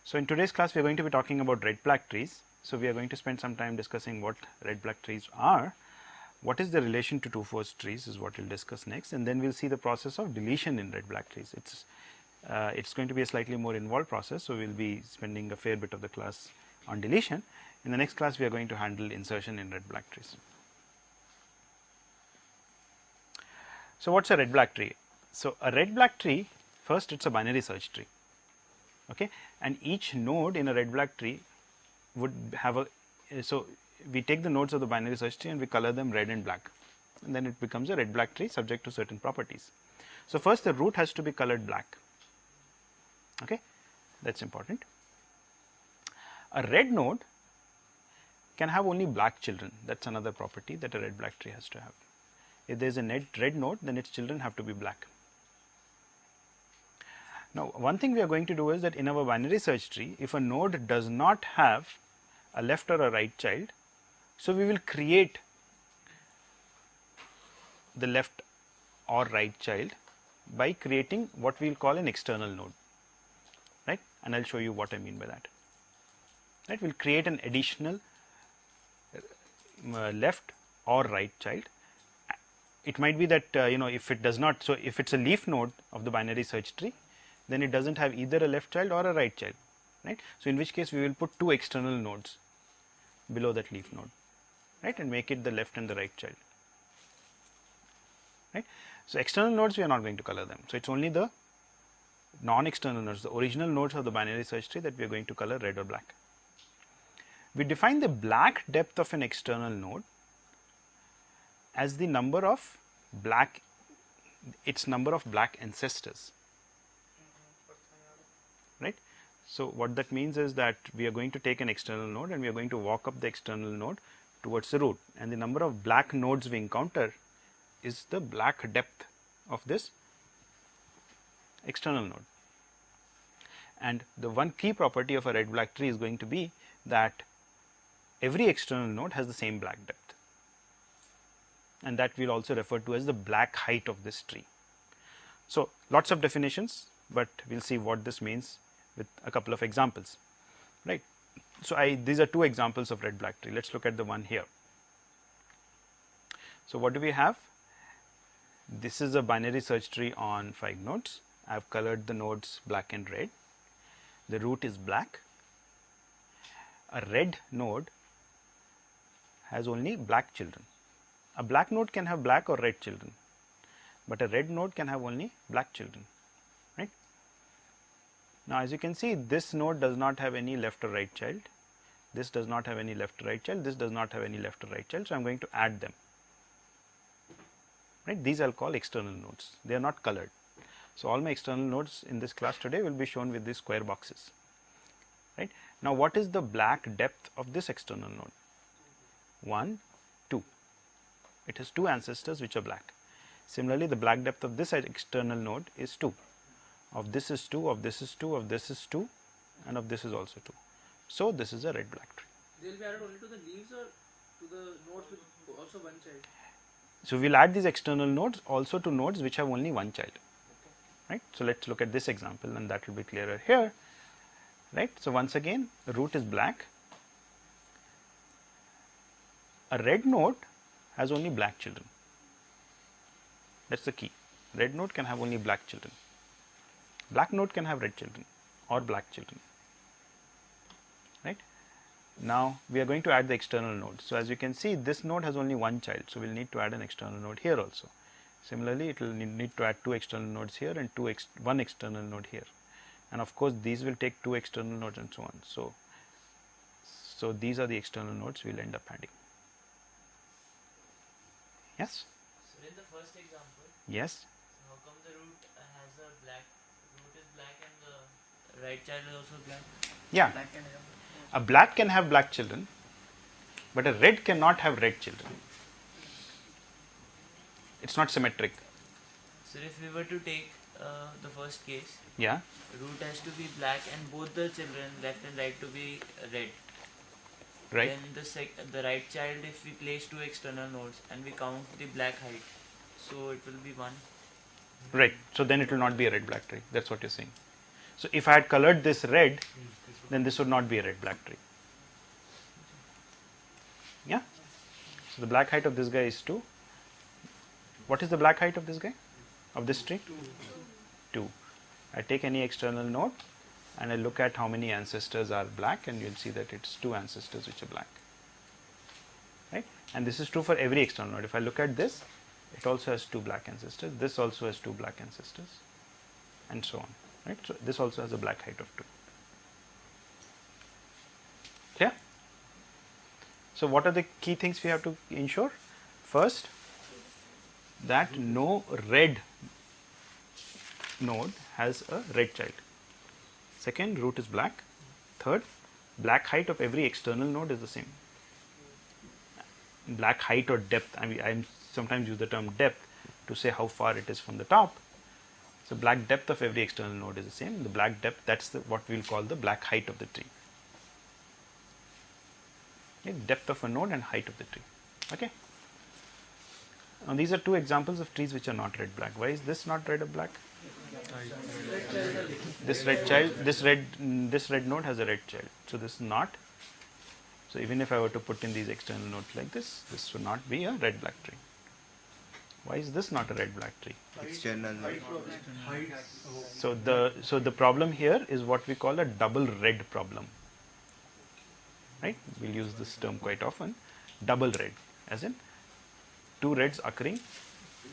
So in today's class we are going to be talking about red-black trees. So we are going to spend some time discussing what red-black trees are, what is the relation to two-force trees is what we will discuss next, and then we will see the process of deletion in red-black trees. It's going to be a slightly more involved process, so we will be spending a fair bit of the class on deletion. In the next class we are going to handle insertion in red-black trees. So what is a red-black tree? So a red-black tree, first it is a binary search tree, okay, and each node in a red-black tree would have a, so we take the nodes of the binary search tree and we color them red and black, and then it becomes a red-black tree subject to certain properties. So first the root has to be colored black, okay, that is important. A red node can have only black children, that is another property that a red-black tree has to have. If there is a red node, then its children have to be black. Now one thing we are going to do is that in our binary search tree, if a node does not have a left or a right child, so we will create the left or right child by creating what we will call an external node, right, and I will show you what I mean by that. Right, we will create an additional left or right child. It might be that if it does not, so if it is a leaf node of the binary search tree, then it does not have either a left child or a right child, right. So in which case we will put two external nodes below that leaf node, right, and make it the left and the right child, right. So external nodes we are not going to color them, so it is only the non-external nodes, the original nodes of the binary search tree that we are going to color red or black. We define the black depth of an external node as the number of black, its number of black ancestors, right. So what that means is that we are going to take an external node and we are going to walk up the external node towards the root, and the number of black nodes we encounter is the black depth of this external node. And the one key property of a red-black tree is going to be that every external node has the same black depth, and that we will also refer to as the black height of this tree. So lots of definitions, but we will see what this means with a couple of examples, right. So these are two examples of red-black tree. Let us look at the one here. So what do we have? This is a binary search tree on 5 nodes. I have colored the nodes black and red. The root is black. A red node has only black children. A black node can have black or red children, but a red node can have only black children, right. Now as you can see, this node does not have any left or right child, this does not have any left or right child, this does not have any left or right child, so I am going to add them, right. These I will call external nodes, they are not colored. So all my external nodes in this class today will be shown with these square boxes, right. Now what is the black depth of this external node? 1, 2. It has 2 ancestors which are black. Similarly, the black depth of this external node is 2. Of this is 2, of this is 2, of this is 2, and of this is also 2. So this is a red-black tree. They will be added only to the leaves or to the nodes with also one child? So we will add these external nodes also to nodes which have only one child, okay, right. So let us look at this example and that will be clearer here, right. So once again the root is black. A red node has only black children, that is the key. Red node can have only black children. Black node can have red children or black children, right. Now we are going to add the external nodes. So as you can see, this node has only one child, so we will need to add an external node here also. Similarly, it will need to add 2 external nodes here and one external node here, and of course these will take 2 external nodes and so on. So these are the external nodes we will end up adding. Yes? So in the first example, yes, how come the root has a black, root is black and the right child is also black? yeah, Black and yellow. a black can have black children, but a red cannot have red children. It is not symmetric. So if we were to take the first case, Yeah, root has to be black and both the children left and right to be red. right. Then the right child, if we place 2 external nodes and we count the black height, so it will be 1. Right. So then it will not be a red-black tree. That is what you are saying. So if I had colored this red, then this would not be a red black tree. Yeah. So the black height of this guy is 2. What is the black height of this guy? Of this tree? 2. I take any external node and I look at how many ancestors are black, and you'll see that it's 2 ancestors which are black. Right? And this is true for every external node. If I look at this, it also has 2 black ancestors. This also has 2 black ancestors, and so on. Right? So this also has a black height of 2. Clear? So what are the key things we have to ensure? First, that no red node has a red child. Second, root is black. Third, black height of every external node is the same. Black height or depth, I mean, I sometimes use the term depth to say how far it is from the top. So black depth of every external node is the same. The black depth, that's what we'll call the black height of the tree. Okay, depth of a node and height of the tree. Okay. Now these are 2 examples of trees which are not red black. Why is this not red or black? This red node has a red child. So this is not. So even if I were to put in these external nodes like this would not be a red black tree. Why is this not a red black tree? External node. So the problem here is what we call a double red problem. Right? We'll use this term quite often. Double red, as in 2 reds occurring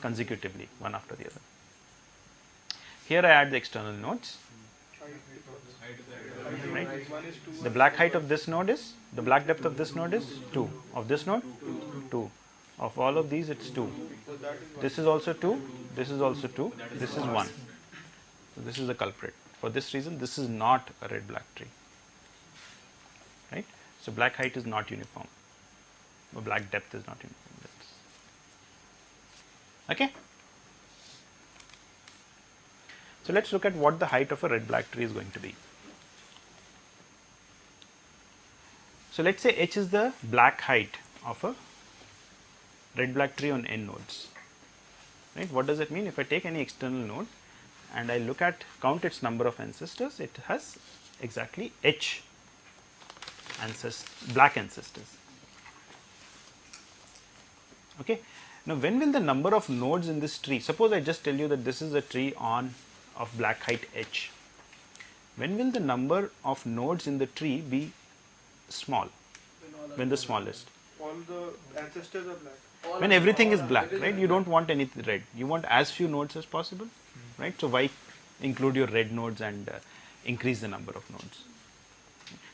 consecutively, one after the other. Here I add the external nodes. Right? The black height of this node is, the black depth of this node is 2. Of this node, 2. Of all of these, it's 2. This is also 2. This is also 2. This is 1. So this is the culprit. For this reason, this is not a red black tree. Right? So black height is not uniform. Or black depth is not uniform. Okay. So let's look at what the height of a red black tree is going to be. So let's say H is the black height of a red black tree on n nodes. Right? What does it mean? If I take any external node and I look at, count its number of ancestors, it has exactly H black ancestors. Okay. Now when will the number of nodes in this tree, suppose I just tell you that this is a tree of black height H. When will the number of nodes in the tree be small? When the smallest? All the ancestors are black. When everything is black, right? You don't want any red. You want as few nodes as possible, right? So why include your red nodes and increase the number of nodes?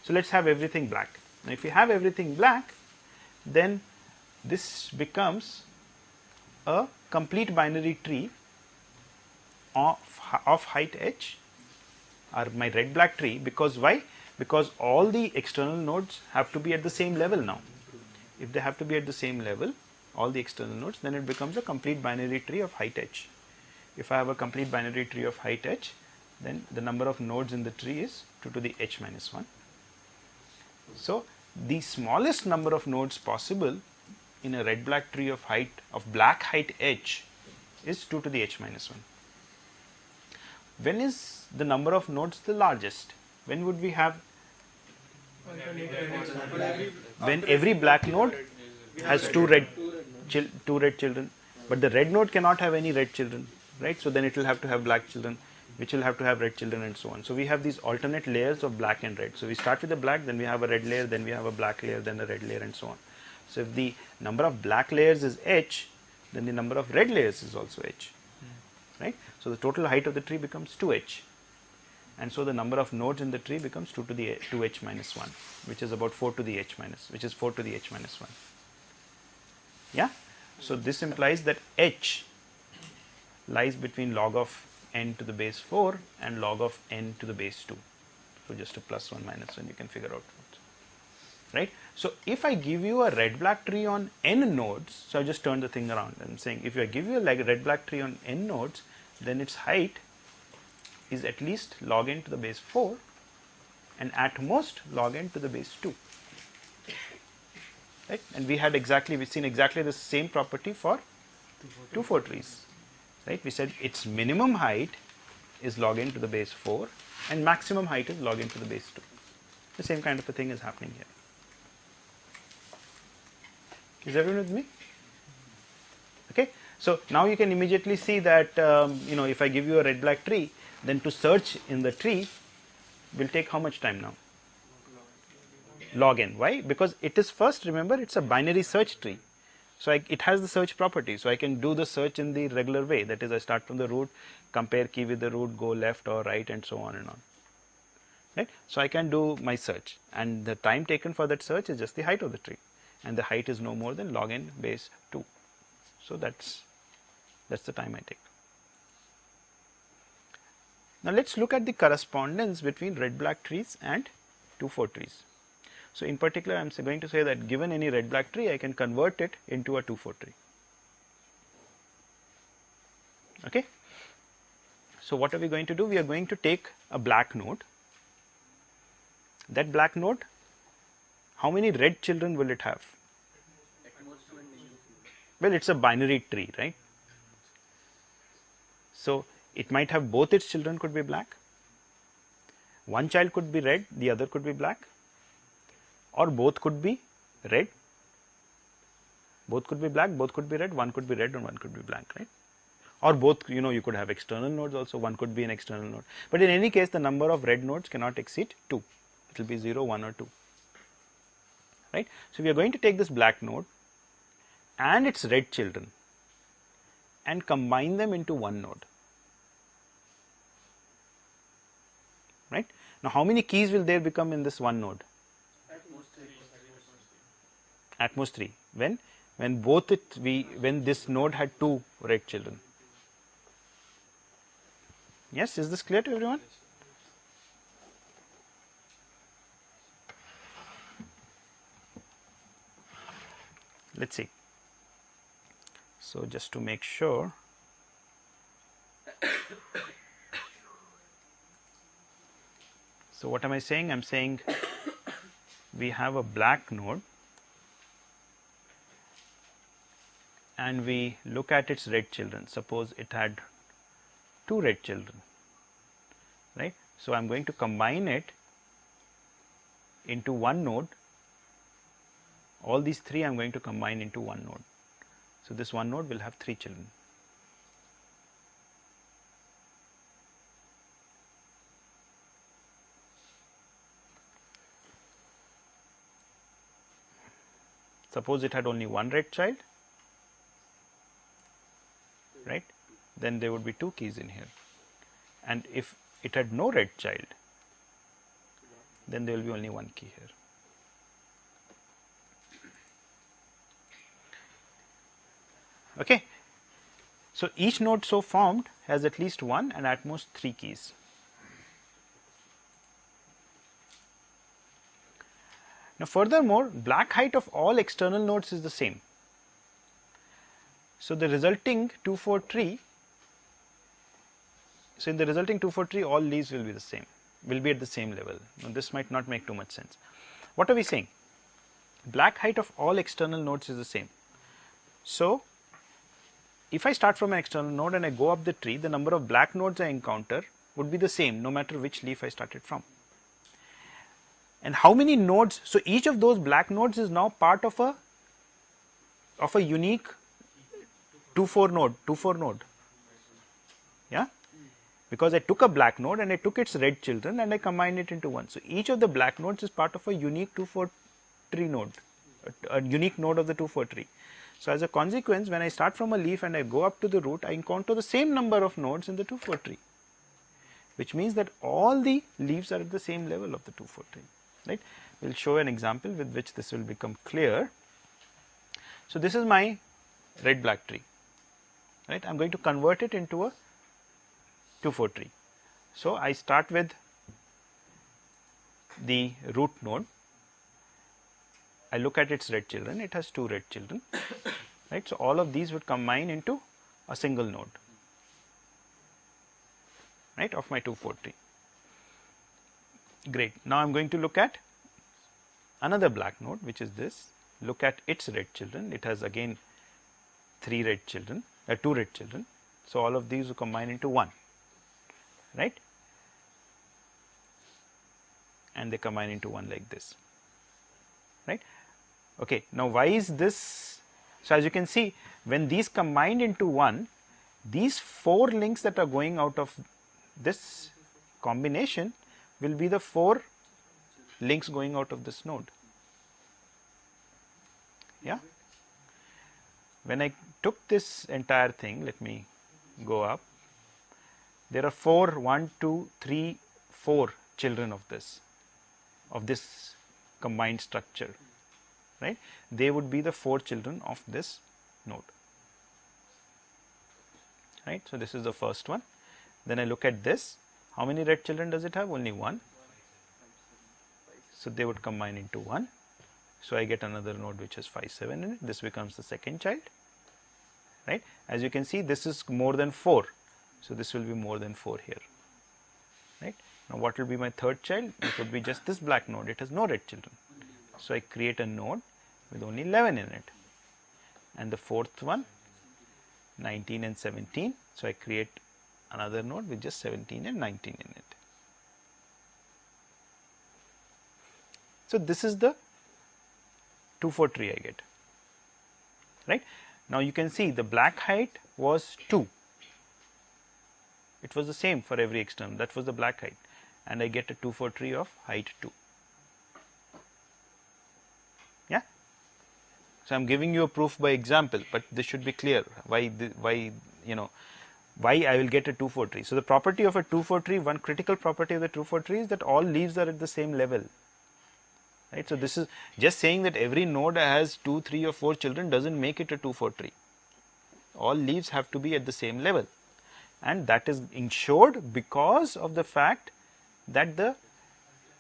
So let's have everything black. Now if you have everything black, then this becomes a complete binary tree of height H, or my red black tree, because why? Because all the external nodes have to be at the same level now. If they have to be at the same level, all the external nodes, then it becomes a complete binary tree of height H. If I have a complete binary tree of height H, then the number of nodes in the tree is 2 to the H minus 1. So the smallest number of nodes possible in a red black tree of black height H is 2 to the H minus 1. When is the number of nodes the largest? When would we have? When every black node has 2 red children, but the red node cannot have any red children, right? So then it will have to have black children, which will have to have red children, and so on. So we have these alternate layers of black and red. So we start with the black, then we have a red layer, then we have a black layer, then a red layer, and so on. So if the number of black layers is H, then the number of red layers is also H, right? So the total height of the tree becomes 2H, and so the number of nodes in the tree becomes 2 to the 2H minus 1, which is about 4 to the H minus, which is 4 to the H minus 1. Yeah. So this implies that H lies between log of n to the base 4 and log of n to the base 2. So just a plus 1 minus 1, you can figure out. Right? So if I give you a red black tree on n nodes, so I just turn the thing around. I'm saying if I give you a red black tree on n nodes, then its height is at least log n to the base 4 and at most log n to the base 2. Right? And we've seen exactly the same property for 2,4 trees. Right? We said its minimum height is log n to the base 4 and maximum height is log n to the base 2. The same kind of a thing is happening here. Is everyone with me? Okay. So now you can immediately see that if I give you a red black tree, then to search in the tree will take how much time now? Log n. Why? Because it is first, remember, it's a binary search tree. So it has the search property. So I can do the search in the regular way. That is, I start from the root, compare key with the root, go left or right, and so on and on. Right? So I can do my search, and the time taken for that search is just the height of the tree, and the height is no more than log n base 2. So that's the time I take. Now let's look at the correspondence between red black trees and 2-4 trees. So in particular, I am going to say that given any red black tree, I can convert it into a 2-4 tree. Okay. So what are we going to do? We are going to take a black node. That black node, how many red children will it have? Well, it's a binary tree, right? So it might have both its children could be black. One child could be red, the other could be black, or both could be red. Both could be black, both could be red, one could be red and one could be black, right? Or both, you could have external nodes also, one could be an external node. But in any case, the number of red nodes cannot exceed 2. It will be 0, 1 or 2, right? So we are going to take this black node and its red children and combine them into one node, right? Now how many keys will there become in this one node? At most 3. When when this node had 2 red children. Yes, is this clear to everyone? Let's see. So just to make sure, so what am I saying? I'm saying we have a black node and we look at its red children. Suppose it had 2 red children, right? So I'm going to combine it into one node. All these 3 I am going to combine into one node. So this one node will have 3 children. Suppose it had only one red child, right? Then there would be 2 keys in here. And if it had no red child, then there will be only one key here. Okay. So each node so formed has at least 1 and at most 3 keys. Now furthermore, black height of all external nodes is the same. So the resulting 2-4 tree, so in the resulting 2-4 tree, all leaves will be the same, will be at the same level. Now this might not make too much sense. What are we saying? Black height of all external nodes is the same. So if I start from an external node and I go up the tree, the number of black nodes I encounter would be the same no matter which leaf I started from. And how many nodes? So each of those black nodes is now part of a unique 2-4 node. Yeah, because I took a black node and I took its red children and I combined it into one. So each of the black nodes is part of a unique 2-4 tree node, a unique node of the 2-4 tree. So as a consequence, when I start from a leaf and I go up to the root, I encounter the same number of nodes in the 2-4 tree, which means that all the leaves are at the same level of the 2-4 tree, right? We will show an example with which this will become clear. So this is my red black tree, right? I am going to convert it into a 2-4 tree. So I start with the root node. I look at its red children, it has 2 red children, right? So all of these would combine into a single node, right, of my 2-4 tree. Great. Now I am going to look at another black node, which is this. Look at its red children. It has again 2 red children. So all of these will combine into one, right? and they combine into one like this, right. Okay, now why is this? So, as you can see, when these combined into one, these 4 links that are going out of this combination will be the 4 links going out of this node. Yeah. When I took this entire thing, let me go up. There are 4, 1, 2, 3, 4 children of this combined structure, right. They would be the 4 children of this node, right. So, this is the first one. Then I look at this. How many red children does it have? Only 1. So, they would combine into 1. So, I get another node which has 5, 7 in it. This becomes the second child, right. As you can see, this is more than 4. So, this will be more than 4 here, right. Now, what will be my third child? It would be just this black node. It has no red children. So, I create a node with only 11 in it, and the fourth one 19 and 17. So, I create another node with just 17 and 19 in it. So, this is the 2-4 tree I get, right. Now, you can see the black height was 2. It was the same for every external, that was the black height, and I get a 2-4 tree of height 2. Yeah. So, I am giving you a proof by example, but this should be clear why I will get a 2-4 tree. So, the property of a 2-4 tree, one critical property of the 2-4 tree is that all leaves are at the same level, right. So, this is just saying that every node has 2, 3 or 4 children does not make it a 2-4 tree. All leaves have to be at the same level, and that is ensured because of the fact that the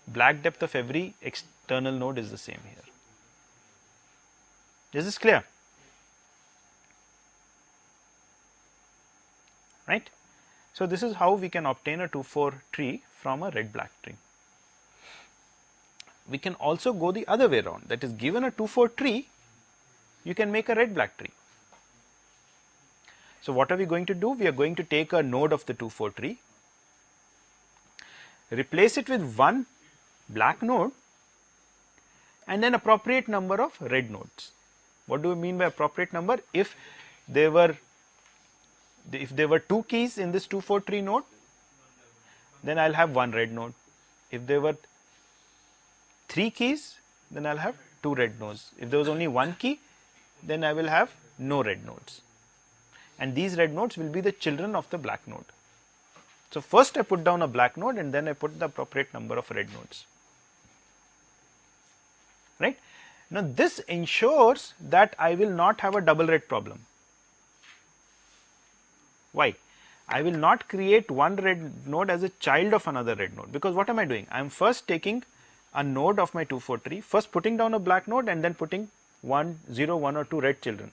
black depth of every external node is the same here. Is this clear? Right. So, this is how we can obtain a 2-4 tree from a red black tree. We can also go the other way around, that is, given a 2-4 tree, you can make a red black tree. So, what are we going to do? We are going to take a node of the 2-4 tree, replace it with one black node, and then appropriate number of red nodes. What do we mean by appropriate number? If there were 2 keys in this 2-4 tree node, then I will have 1 red node. If there were 3 keys, then I will have 2 red nodes. If there was only 1 key, then I will have no red nodes, and these red nodes will be the children of the black node. So, first I put down a black node and then I put the appropriate number of red nodes, right. Now, this ensures that I will not have a double red problem. Why? I will not create one red node as a child of another red node, because what am I doing? I am first taking a node of my 2-4 tree, first putting down a black node and then putting 1, 0, 1 or 2 red children,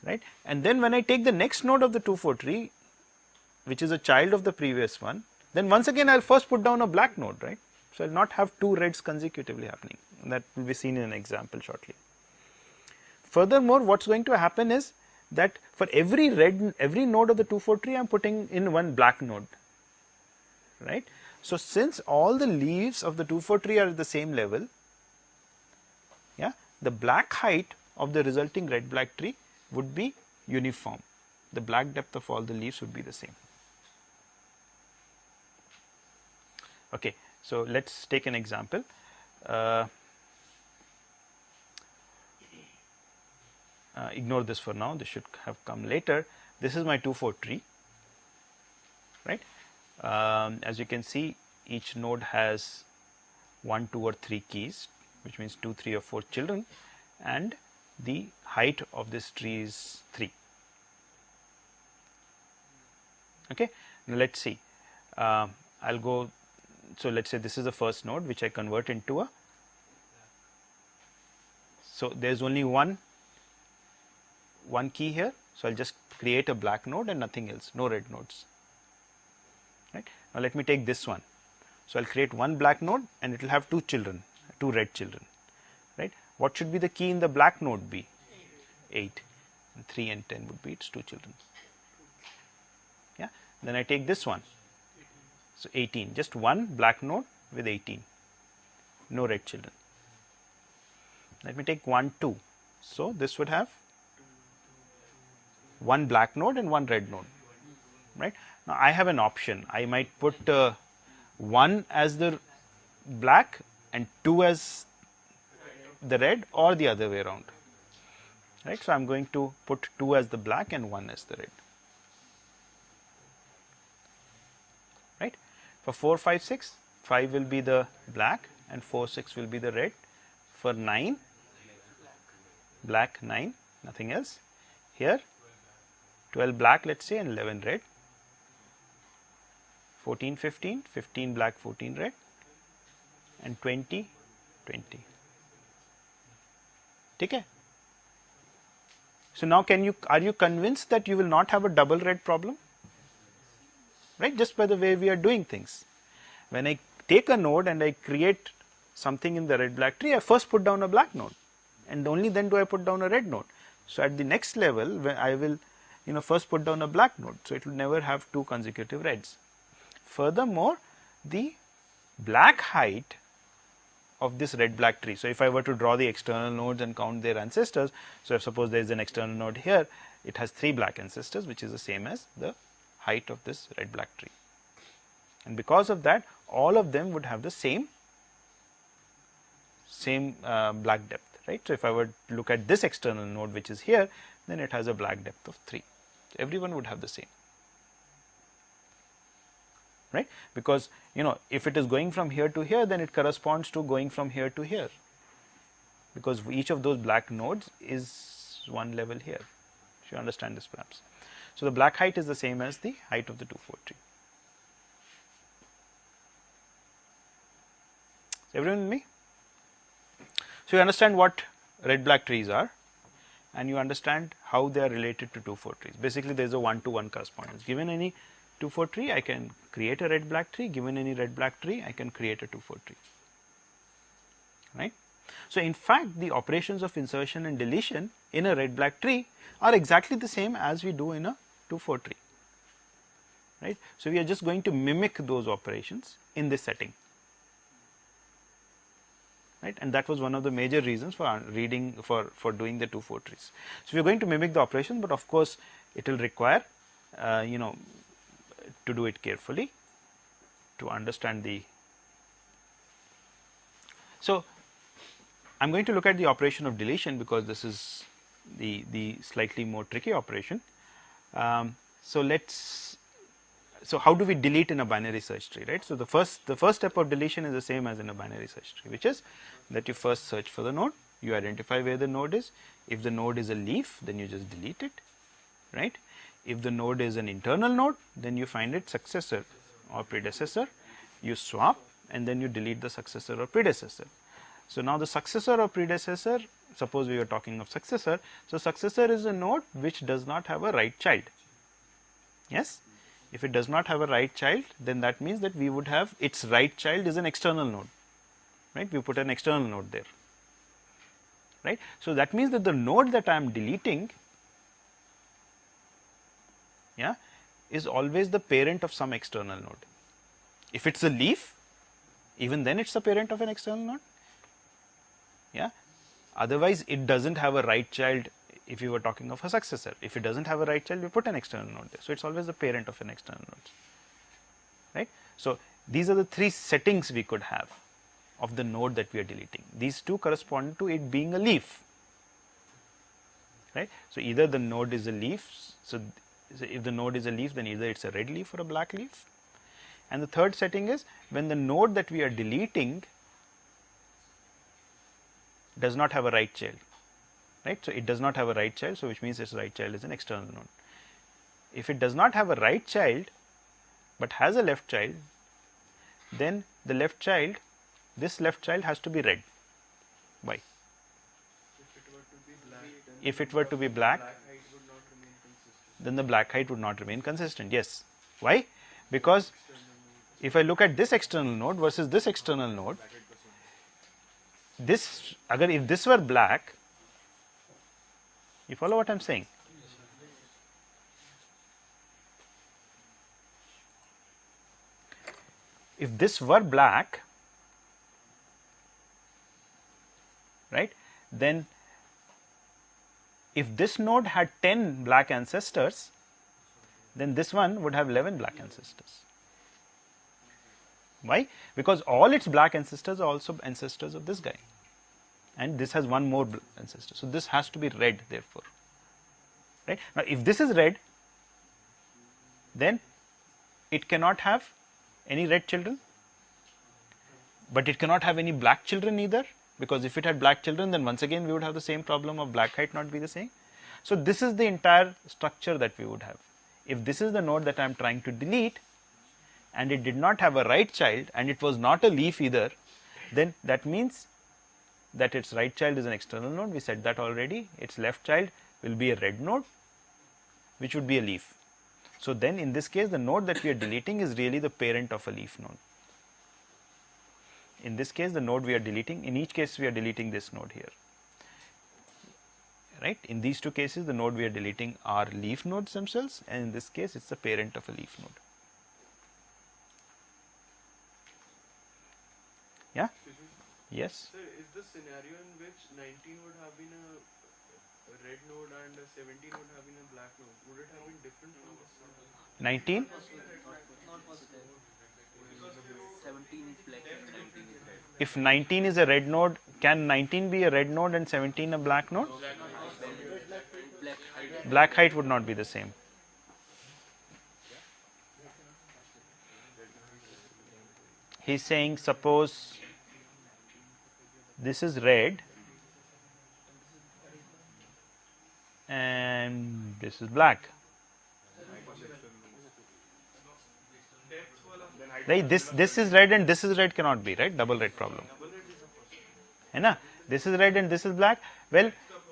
right. And then when I take the next node of the 2-4 tree, which is a child of the previous one, then once again I will first put down a black node, right. So, I will not have 2 reds consecutively happening. That will be seen in an example shortly. Furthermore, what is going to happen is that for every node of the 2-4 tree I am putting in one black node, right. So, since all the leaves of the 2-4 tree are at the same level, yeah, the black height of the resulting red black tree would be uniform. The black depth of all the leaves would be the same. Okay. So, let us take an example. Ignore this for now, this should have come later. This is my 2-4 tree, right. As you can see, each node has 1, 2 or 3 keys, which means 2, 3 or 4 children, and the height of this tree is 3. Okay. Now, let us see. I will go. So, let us say this is the first node which I convert into a. So, there is only one key here. So, I will just create a black node and nothing else, no red nodes, right. Now, let me take this one. So, I will create one black node and it will have 2 children, 2 red children, right. What should be the key in the black node be? 8, and 3 and 10 would be its 2 children. Yeah. Then I take this one. So, 18, just one black node with 18, no red children. Let me take 1, 2. So, this would have one black node and one red node, right. Now, I have an option. I might put 1 as the black and 2 as the red, or the other way around, right. So, I am going to put 2 as the black and 1 as the red, right. For 4, 5, 6, 5 will be the black and 4, 6 will be the red. For 9, black 9, nothing else. Here 12 black, let us say, and 11 red. 14, 15, 15 black, 14 red, and 20, 20. Okay. So, now are you convinced that you will not have a double red problem, right, just by the way we are doing things. When I take a node and I create something in the red black tree, I first put down a black node and only then do I put down a red node. So, at the next level, when I will first put down a black node. So, it will never have 2 consecutive reds. Furthermore, the black height of this red black tree. So, if I were to draw the external nodes and count their ancestors, so if suppose there is an external node here, it has 3 black ancestors, which is the same as the height of this red black tree. And because of that, all of them would have the same black depth, right. So, if I were to look at this external node which is here, then it has a black depth of 3. So, everyone would have the same, right, because if it is going from here to here, then it corresponds to going from here to here, because each of those black nodes is one level here. You understand this perhaps. So, the black height is the same as the height of the 2, 4 tree. Is everyone with me? So, you understand what red black trees are, and you understand how they are related to 2, 4 trees. Basically, there is a 1-to-1 correspondence. Given any 2, 4 tree, I can create a red black tree. Given any red black tree, I can create a 2, 4 tree, right. So, in fact, the operations of insertion and deletion in a red black tree are exactly the same as we do in a 2, 4 tree, right. So, we are just going to mimic those operations in this setting, right, and that was one of the major reasons for doing the 2, 4 trees. So, we are going to mimic the operation, but of course, it will require to do it carefully to understand the. So, I am going to look at the operation of deletion, because this is the slightly more tricky operation. So, how do we delete in a binary search tree, right? So, the first step of deletion is the same as in a binary search tree, which is that you first search for the node, you identify where the node is. If the node is a leaf, then you just delete it, right. If the node is an internal node, then you find its successor or predecessor, you swap, and then you delete the successor or predecessor. So, now the successor or predecessor, suppose we are talking of successor. So, successor is a node which does not have a right child. Yes, if it does not have a right child, then that means that we would have its right child is an external node, right. We put an external node there, right. So, that means that the node that I am deleting, yeah, is always the parent of some external node. If it is a leaf, even then it is the parent of an external node. Yeah. Otherwise, it does not have a right child if you were talking of a successor. If it does not have a right child, we put an external node there. So, it is always the parent of an external node, right. So, these are the 3 settings we could have of the node that we are deleting. These 2 correspond to it being a leaf, right. So, either the node is a leaf. So, if the node is a leaf, then either it is a red leaf or a black leaf. And the third setting is when the node that we are deleting does not have a right child, right. So, it does not have a right child, so which means its right child is an external node. If it does not have a right child, but has a left child, then the left child, this left child has to be red. Why? If it were to be black, then the black height would not remain consistent. Yes. Why? Because if I look at this external node versus this external node, if this were black, you follow what I am saying? If this were black, right, then if this node had 10 black ancestors, then this one would have 11 black ancestors. Why? Because all its black ancestors are also ancestors of this guy, and this has one more ancestor. So this has to be red, therefore. Right? Now, if this is red, then it cannot have any red children, but it cannot have any black children either, because if it had black children, then once again we would have the same problem of black height not be the same. So this is the entire structure that we would have. If this is the node that I am trying to delete, and it did not have a right child, and it was not a leaf either, then that means that its right child is an external node. We said that already. Its left child will be a red node, which would be a leaf. So then in this case, the node that we are deleting is really the parent of a leaf node. In this case, the node we are deleting, in each case we are deleting this node here, right. In these two cases, the node we are deleting are leaf nodes themselves, and in this case, it is the parent of a leaf node. Yeah? Yes? Sir, is the scenario in which 19 would have been a red node and 17 would have been a black node, would it have been different from this? 19? Not possible. 17 is black and 19 is red. If 19 is a red node, can 19 be a red node and 17 a black node? Black height would not be the same. He is saying, suppose this is red and this is black. Right, this is red and this is red cannot be, right? Double red problem. है ना? This is red and this is black. Well,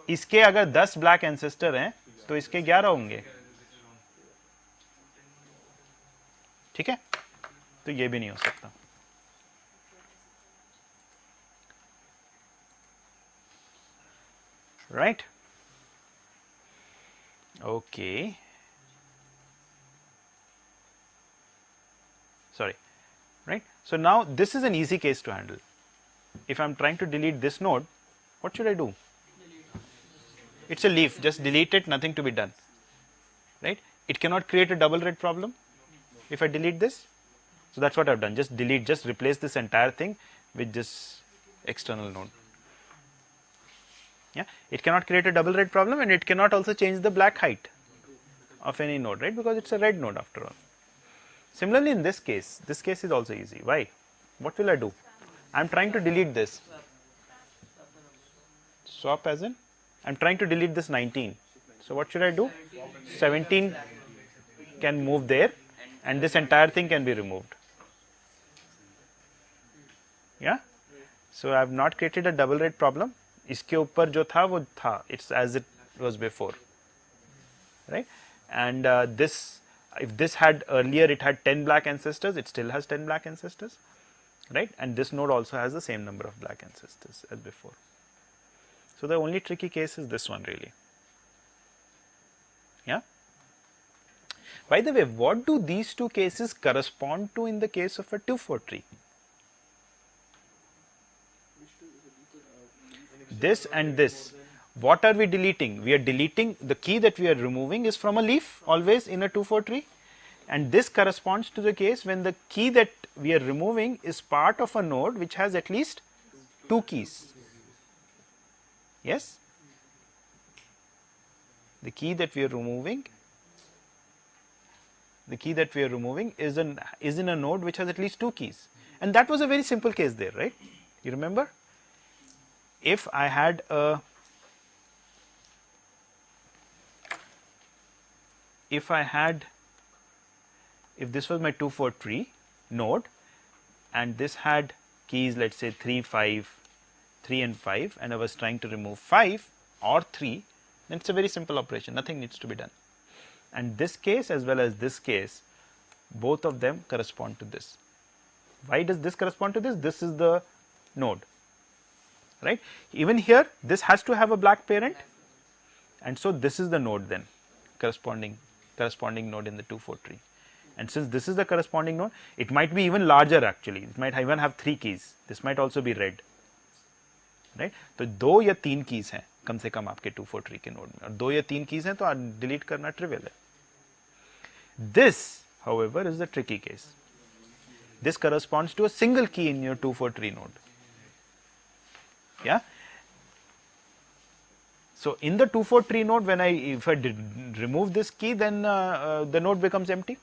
इसके अगर 10 black ancestor हैं, तो इसके 11 होंगे. ठीक है? तो ये भी नहीं हो सकता. Right? Okay. Sorry. Right? So now this is an easy case to handle. If I am trying to delete this node, what should I do? It's a leaf, just delete it, nothing to be done. Right? It cannot create a double red problem if I delete this. So that's what I've done. Just delete, just replace this entire thing with this external node. Yeah, it cannot create a double red problem, and it cannot also change the black height of any node, right? Because it's a red node after all. Similarly, in this case is also easy. Why? What will I do? I am trying to delete this. Swap as in? I am trying to delete this 19. So what should I do? 17 can move there, and this entire thing can be removed. Yeah? So I have not created a double red problem. इसके ऊपर जो था वो था, it's as it was before, right? And this, if this had earlier, it had 10 black ancestors, it still has 10 black ancestors, right? And this node also has the same number of black ancestors as before. So the only tricky case is this one really. Yeah. By the way, what do these two cases correspond to in the case of a 2-4 tree? This and this. What are we deleting? We are deleting, the key that we are removing is from a leaf always in a 2-4 tree, and this corresponds to the case when the key that we are removing is part of a node which has at least 2 keys. Yes? The key that we are removing is in a node which has at least 2 keys, and that was a very simple case there, right? You remember? If I had a if this was my 2-4 tree node, and this had keys, let's say 3 and 5, and I was trying to remove 5 or 3, then it's a very simple operation, nothing needs to be done. And this case as well as this case, both of them correspond to this. Why does this correspond to this? This is the node, right? Even here, this has to have a black parent, and so this is the node then, corresponding node in the 2-4 tree. And since this is the corresponding node, it might be even larger actually. It might even have 3 keys. This might also be red, right तो 2 या 3 keys हैं कम से कम आपके 2 4 tree के node में, और 2 या 3 keys हैं तो डिलीट करना ट्रिवियल है. This however is the tricky case. This corresponds to a single key in your 2 4 tree node. Yeah. So in the 2 4 tree node, when if I remove this key, then the node becomes empty.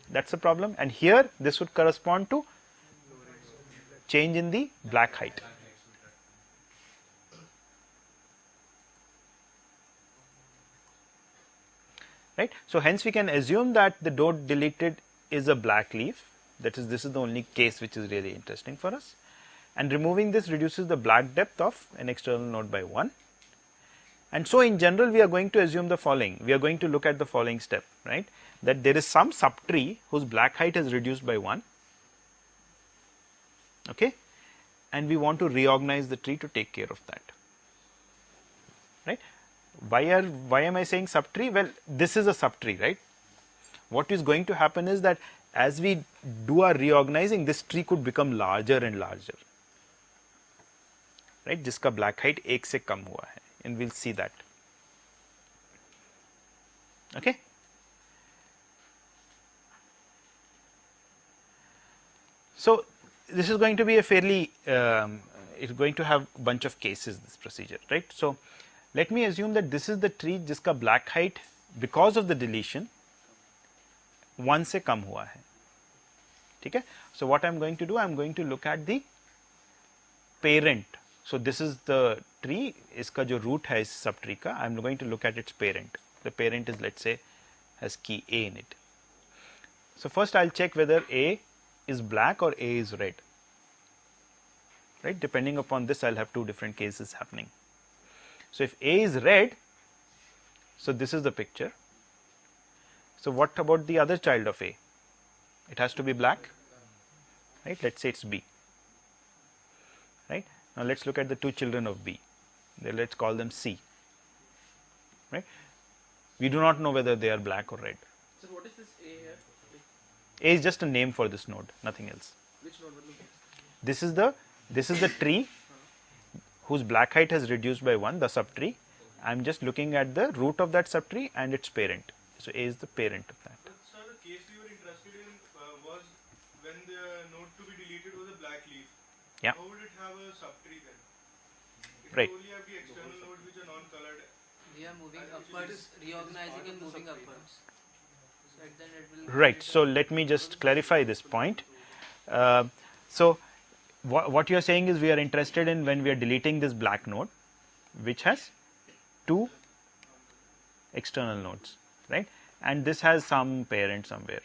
That's the problem. And here this would correspond to change in the black height. Right. So hence we can assume that the node deleted is a black leaf. That is, this is the only case which is really interesting for us. And removing this reduces the black depth of an external node by 1. And so in general we are going to assume the following. We are going to look at the following step, right? That there is some subtree whose black height is reduced by 1. Okay, and we want to reorganize the tree to take care of that. Right? Why am I saying subtree? Well, this is a subtree, right? What is going to happen is that as we do our reorganizing, this tree could become larger and larger, right? जिसका black height 1 से कम हुआ है, and we'll see that. Okay. So this is going to be a fairly, it's going to have a bunch of cases, this procedure, right? So let me assume that this is the tree जिसका black height because of the deletion 1 से कम हुआ है, ठीक है? So what I'm going to do, I'm going to look at the parent. So this is the tree, इसका जो root है इस subtree का, I'm going to look at its parent. The parent is, let's say, has key A in it. So first I'll check whether A is black or A is red, right? Depending upon this, I'll have 2 different cases happening. So if A is red, so this is the picture. So what about the other child of A? It has to be black, right? Let's say it's B, right? Now let's look at the 2 children of B. Then let's call them C, right? We do not know whether they are black or red. So what is this A here? A is just a name for this node, nothing else. Which node will look at? This is the tree whose black height has reduced by 1, the subtree. I'm just looking at the root of that subtree and its parent. So A is the parent of that. Sir, the case we were interested in was when the node to be deleted was a black leaf. Yeah. How would it have a subtree then? It Right. would only have the external nodes which are non-colored. We are moving upwards, reorganizing and moving upwards. So then it will. Right. So let me just clarify this point. So what you are saying is we are interested in when we are deleting this black node, which has 2 external nodes, right? And this has some parent somewhere.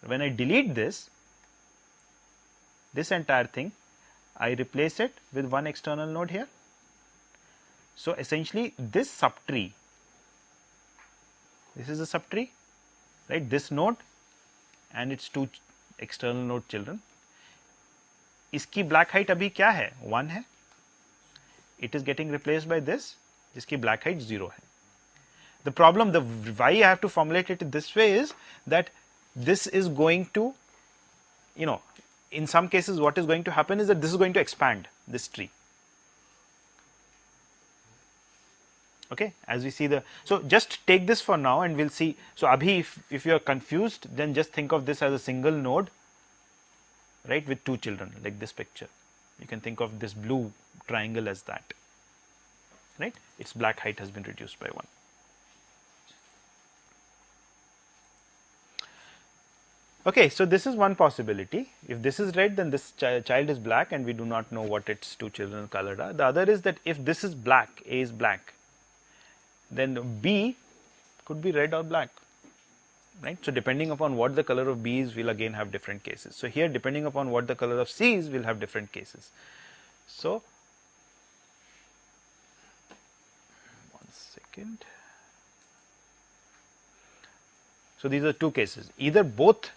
When I delete this entire thing, I replace it with 1 external node here. So essentially this subtree, this is a subtree, right? This node and its 2 external node children. इसकी black height अभी क्या है? 1 है. It is getting replaced by this, जिसकी black height 0 है. The problem, why I have to formulate it this way is that this is going to, you know, in some cases what is going to happen is that this is going to expand this tree. Okay, as we see so just take this for now and we'll see. So abhi, if you are confused, then just think of this as a single node, right, with 2 children, like this picture. You can think of this blue triangle as that, right? Its black height has been reduced by 1. Okay, so this is one possibility. If this is red, then this child is black and we do not know what its 2 children colored are. The other is that if this is black, A is black, then B could be red or black, right? So depending upon what the color of B is, we'll again have different cases. So here, depending upon what the color of C is, we'll have different cases. So, 1 second. So these are 2 cases. Either both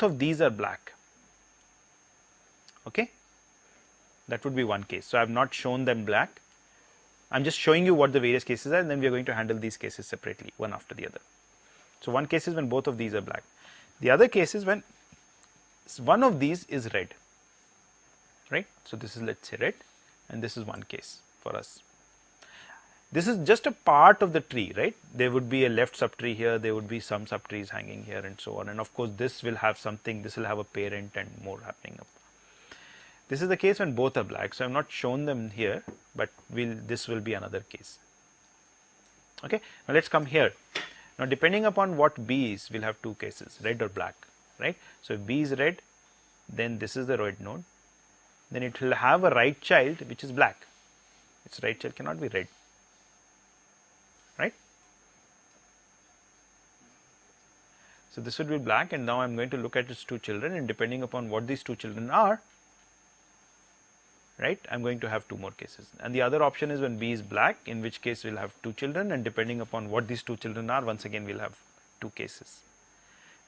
of these are black. Okay, that would be one case. So I have not shown them black. I'm just showing you what the various cases are, and then we are going to handle these cases separately, one after the other. So one case is when both of these are black. The other case is when one of these is red, right? So this is, let's say, red, and this is one case for us. This is just a part of the tree, right? There would be a left subtree here, there would be some subtrees hanging here and so on, and of course this will have something, this will have a parent and more happening up. This is the case when both are black, so I have not shown them here, but this will be another case. Okay, now let us come here. Now depending upon what B is, we will have two cases, red or black, right? So if B is red, then this is the red node, then it will have a right child which is black, its right child cannot be red, right? So this would be black, and now I am going to look at its two children, and depending upon what these two children are, right, I am going to have two more cases. And the other option is when B is black, in which case we will have two children, and depending upon what these two children are, once again we will have two cases,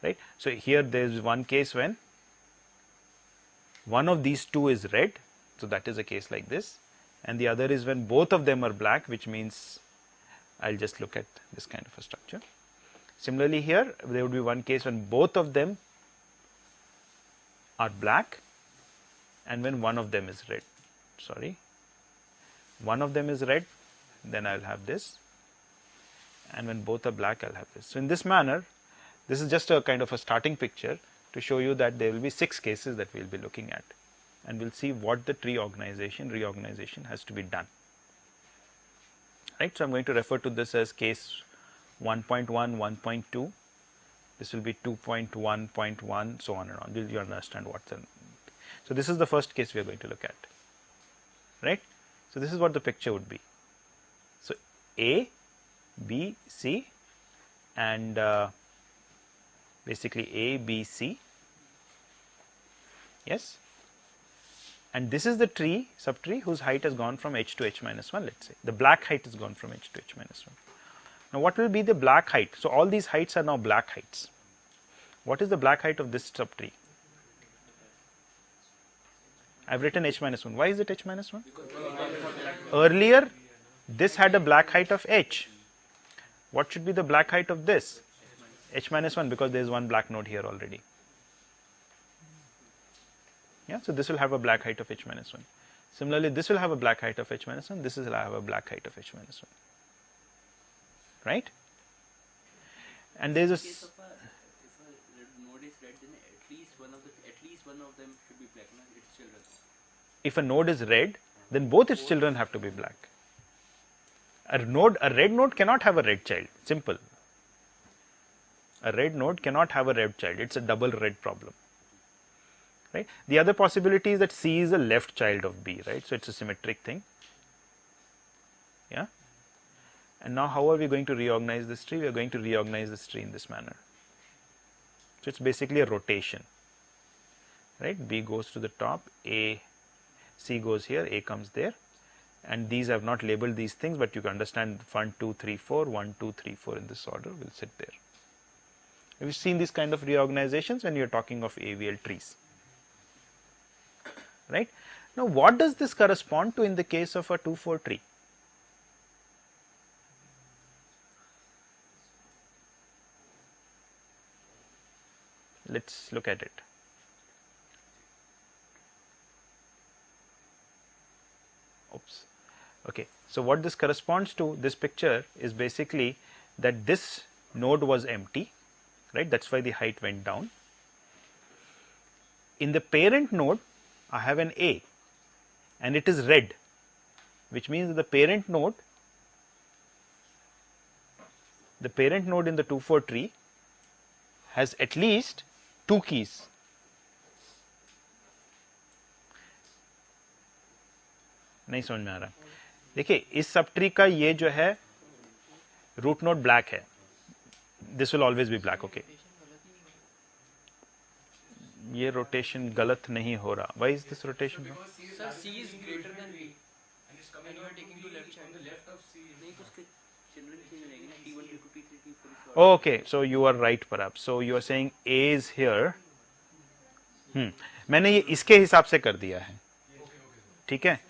right. So here there is one case when one of these two is red, so that is a case like this, and the other is when both of them are black, which means I will just look at this kind of a structure. Similarly here there would be one case when both of them are black and when one of them is red, one of them is red, then I will have this, and when both are black I will have this. So in this manner, this is just a kind of a starting picture to show you that there will be 6 cases that we will be looking at, and we will see what the tree reorganization has to be done, right. So I am going to refer to this as case 1.1, 1.2, this will be 2.1.1, so on and on. You understand what's the. So this is the first case we are going to look at, right. So this is what the picture would be. So A, B, C, and basically A, B, C, yes, and this is the tree, subtree whose height has gone from h to h minus 1, let us say, the black height has gone from h to h minus 1. Now what will be the black height? So all these heights are now black heights. What is the black height of this subtree? I have written h minus 1. Why is it h minus 1? Earlier this had a black height of h. What should be the black height of this? H minus 1, because there is one black node here already. Yeah, so this will have a black height of h minus 1. Similarly, this will have a black height of h minus 1. This will have a black height of h minus 1. Right? And there is a. If a node is red, then at least one of them should be black, not its children. If a node is red, then both its children have to be black. A red node cannot have a red child. Simple. A red node cannot have a red child. It's a double red problem. Right? The other possibility is that C is a left child of B, right? So it's a symmetric thing. Yeah. And now how are we going to reorganize this tree? We are going to reorganize this tree in this manner. So it's basically a rotation. Right? B goes to the top, C goes here, A comes there. And these I have not labeled these things, but you can understand 1, 2, 3, 4, 1, 2, 3, 4 in this order will sit there. Have you seen these kind of reorganizations when you are talking of AVL trees? Right? Now what does this correspond to in the case of a 2-4 tree? Let us look at it. Oops. Okay. So what this corresponds to, this picture is basically that this node was empty, right? That is why the height went down. In the parent node, I have an A and it is red, which means that the parent node in the 2-4 tree has at least 2 keys. नहीं समझ में आ रहा. देखिए इस sub tree का ये जो है रूट नोड ब्लैक है. This will always be black. Okay, ये रोटेशन गलत नहीं हो रहा. Why is this rotation? Sir, C is greater than B, and you are taking to left child. नहीं तो उसके children चेंज रहेंगे ना, T1, T2, T3, T4. Okay, so you are right perhaps. So you are saying A is here. मैंने ये इसके हिसाब से कर दिया है. ठीक है,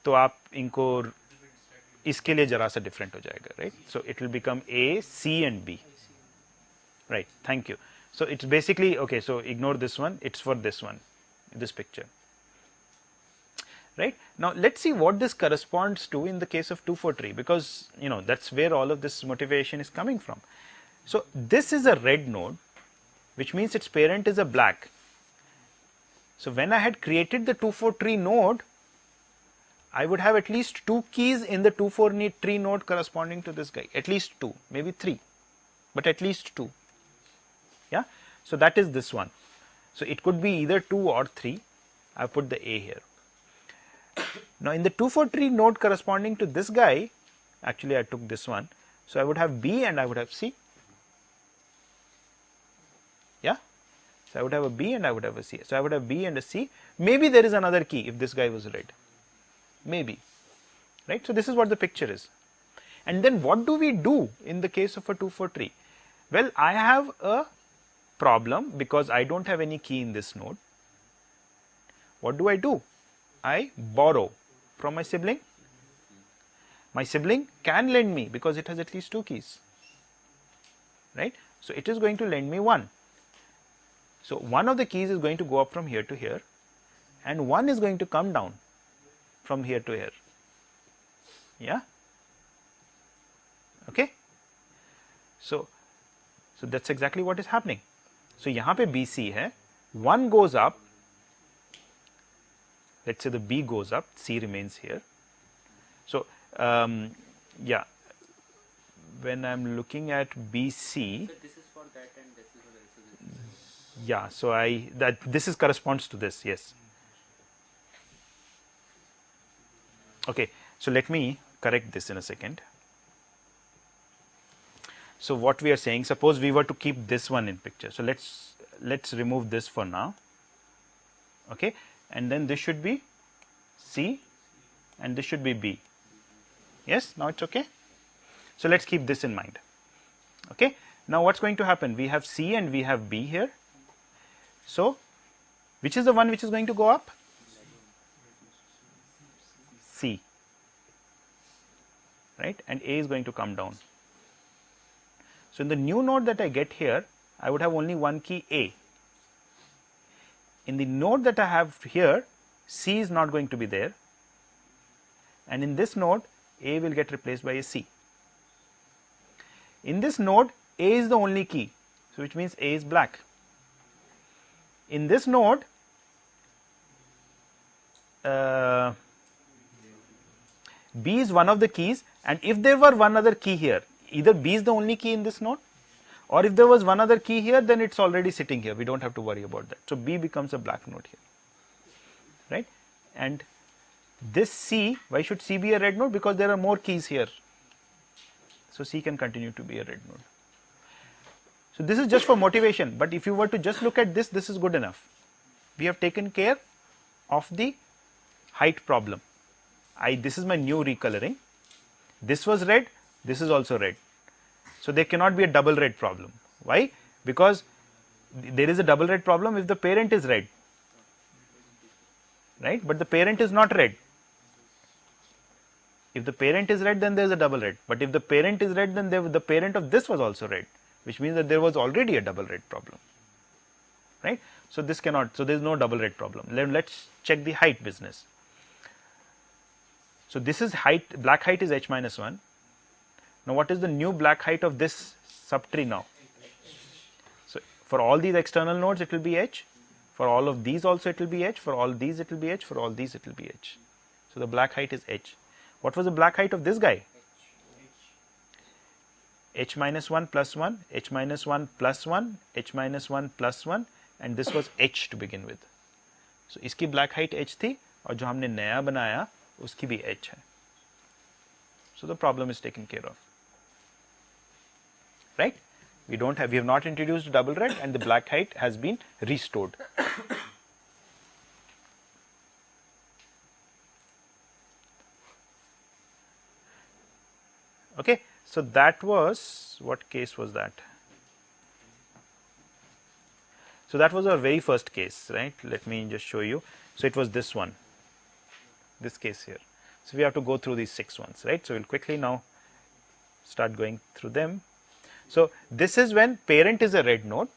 तो आप इनको इसके लिए जरा सा डिफरेंट हो जाएगा. Right, so it will become A, C and B. Right, thank you. So it's basically, okay, so ignore this one, it's for this one, this picture. right? Now let's see what this corresponds to in the case of 2, 4 tree, because that's where all of this motivation is coming from. So this is a red node, which means its parent is a black. So when I had created the 2, 4 tree node, I would have at least 2 keys in the 2, 4 tree node corresponding to this guy, at least 2, maybe 3, but at least 2. Yeah, so that is this one. So it could be either 2 or 3. I put the A here. Now in the 2, 4 tree node corresponding to this guy, actually I took this one. So I would have B and I would have C. Yeah, so I would have a B and I would have a C. So I would have B and a C. Maybe there is another key if this guy was red. Maybe, right? So this is what the picture is. And then what do we do in the case of a 2, 4 tree? Well, I have a problem because I don't have any key in this node. What do? I borrow from my sibling. My sibling can lend me because it has at least 2 keys, right? So it is going to lend me 1. So one of the keys is going to go up from here to here, and one is going to come down from here to here. Yeah, okay. So that's exactly what is happening. So यहाँ पे BC है, 1 goes up, let's say the B goes up, C remains here. So yeah, when I'm looking at BC, So this is for that and this is for this. yeah, so this is corresponds to this, yes. Okay, so let me correct this in a second. So what we are saying, suppose we were to keep this one in picture. So let's remove this for now. Okay, and then this should be C and this should be B. Yes, now it's okay. So let's keep this in mind. Okay, now what's going to happen? We have C and we have B here. So which is the one which is going to go up? C, right? And A is going to come down. So in the new node that I get here, I would have only one key A. In the node that I have here, C is not going to be there, and in this node A will get replaced by a C. In this node A is the only key, so which means A is black. In this node B is one of the keys, and if there were one other key here, either B is the only key in this node, or if there was one other key here, then it's already sitting here. We don't have to worry about that. So B becomes a black node here, right? And this C, why should C be a red node? Because there are more keys here. So C can continue to be a red node. So this is just for motivation, but if you were to just look at this, this is good enough. We have taken care of the height problem. This is my new recoloring. This was red, this is also red. So there cannot be a double red problem. Why? Because there is a double red problem if the parent is red, right? But the parent is not red. If the parent is red, then there is a double red. But if the parent is red, then the parent of this was also red, which means that there was already a double red problem, right? So this cannot, so there is no double red problem. Let's check the height business. So this is height, black height is h minus 1. Now what is the new black height of this subtree now? So for all these external nodes it will be h, for all of these also it will be h, for all these it will be h, for all these it will be h. So the black height is h. What was the black height of this guy? H minus 1 plus 1, h minus 1 plus 1, h minus 1 plus 1, and this was h to begin with. So इसकी black height h थी और जो हमने नया बनाया उसकी भी h है. So the problem is taken care of, right? We have not introduced double red, and the black height has been restored. Okay, so that was, what case was that? So that was our very first case, right? Let me just show you. So it was this one, this case here. So we have to go through these 6 ones, right? So we'll quickly now start going through them. So this is when parent is a red node.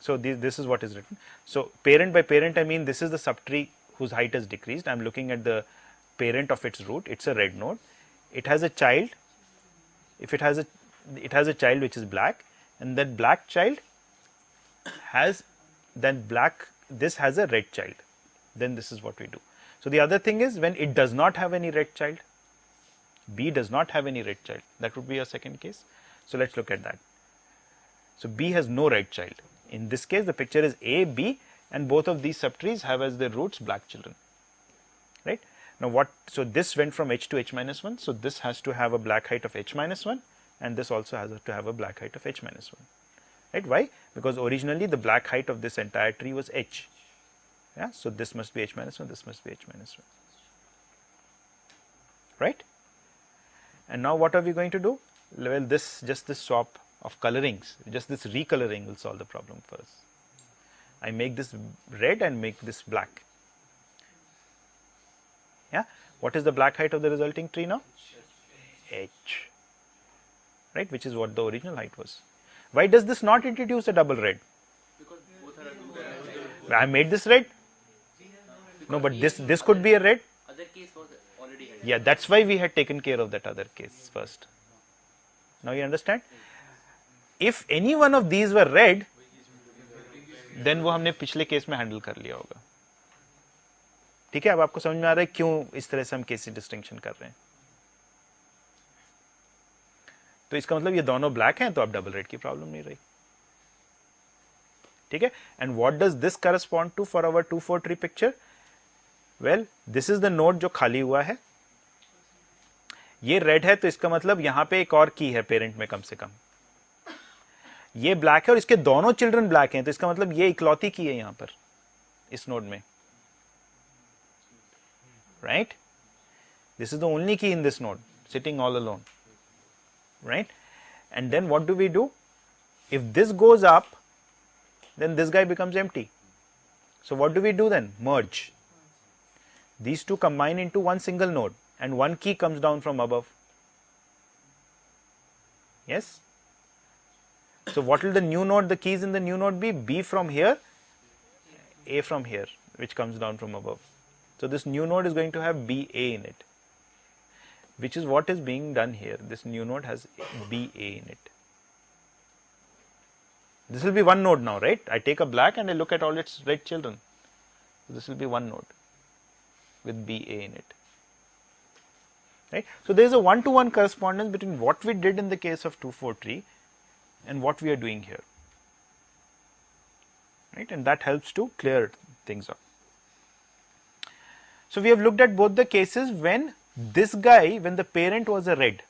So this is what is written. So parent, by parent I mean this is the subtree whose height has decreased. I am looking at the parent of its root. It's a red node. It has a child. If it has a child which is black, and that black child has this has a red child. Then this is what we do. So the other thing is when it does not have any red child, B does not have any red child. That would be a second case. So let's look at that. So B has no red child. In this case, the picture is A, B, and both of these subtrees have as their roots black children. Right? Now so this went from H to H minus 1. So this has to have a black height of H minus 1, and this also has to have a black height of H minus 1. Right? Why? Because originally the black height of this entire tree was H. Yeah? So this must be H minus 1, this must be H minus 1. Right? And now what are we going to do? Well, just this swap of colorings, just this recoloring will solve the problem for us. I make this red and make this black. Yeah? What is the black height of the resulting tree now? H. Right? Which is what the original height was. Why does this not introduce a double red? Because both are I made this red. No, but this could be a red. other case was already had. Yeah, that's why we had taken care of that other case first. Now you understand? If any one of these were red, then वो हमने पिछले case में handle कर लिया होगा. ठीक है, अब आपको समझ में आ रहा है क्यों इस तरह से हम केस डिस्टिंक्शन कर रहे हैं. तो इसका मतलब ये दोनों ब्लैक हैं तो अब डबल रेड की प्रॉब्लम नहीं रही. ठीक है. And what does this correspond to for our 2-4 tree picture? Well, this is the node जो खाली हुआ है. ये रेड है तो इसका मतलब यहां पे एक और की है पेरेंट में कम से कम. ये ब्लैक है और इसके दोनों चिल्ड्रन ब्लैक हैं तो इसका मतलब ये इकलौती की है यहां पर इस नोड में. Right? This is the only key in this node sitting all alone. Right? And then what do we do? If this goes up, then this guy becomes empty. So what do we do then? Merge. These two combine into one single node and one key comes down from above. Yes? So what will the new node, the keys in the new node be? B from here, A from here, which comes down from above. So this new node is going to have BA in it, which is what is being done here. This new node has BA in it. This will be one node now, right? I take a black and I look at all its red children. So this will be one node with BA in it. Right? So there is a one-to-one correspondence between what we did in the case of 2-4 tree and what we are doing here. Right? And that helps to clear things up. So we have looked at both the cases when this guy, when the parent was a red.